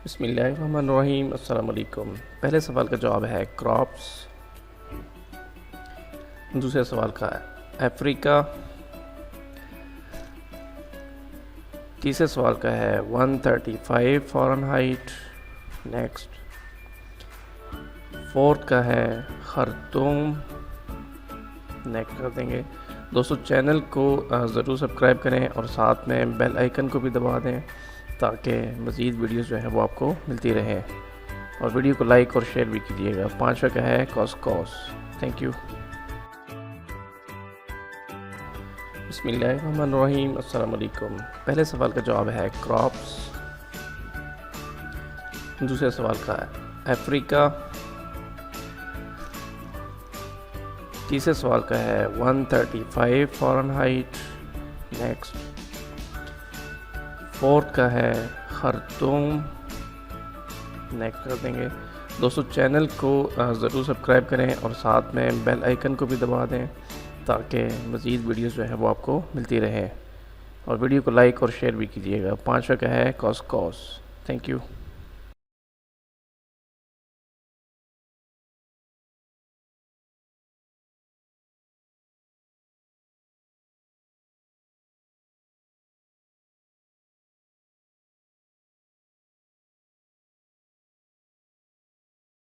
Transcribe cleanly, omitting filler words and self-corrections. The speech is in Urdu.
بسم اللہ الرحمن الرحیم۔ السلام علیکم۔ پہلے سوال کا جواب ہے کراپس، دوسرے سوال کا ہے افریقہ، تیسرے سوال کا ہے 135 فارنہائٹ، نیکسٹ۔ فورتھ کا ہے خرطوم، نیکسٹ کر دیں گے۔ دوستو چینل کو ضرور سبسکرائب کریں اور ساتھ میں بیل آئیکن کو بھی دبا دیں تاکہ مزید ویڈیوز جو ہیں وہ آپ کو ملتی رہیں، اور ویڈیو کو لائک اور شیئر بھی کیجیے گا۔ پانچواں کا ہے کوسکوس۔ Thank you. بسم اللہ الرحمن الرحیم۔ السلام علیکم۔ پہلے سوال کا جواب ہے کراپس، دوسرے سوال کا ہے افریقہ، تیسرے سوال کا ہے 135 فارنہائٹ، نیکسٹ۔ فورتھ کا ہے خرطوم، نیکسٹ کر دیں گے۔ دوستو چینل کو ضرور سبسکرائب کریں اور ساتھ میں بیل آئیکن کو بھی دبا دیں تاکہ مزید ویڈیوز جو ہیں وہ آپ کو ملتی رہیں، اور ویڈیو کو لائک اور شیئر بھی کیجیے گا۔ پانچواں کا ہے کوسکوس۔ Thank you.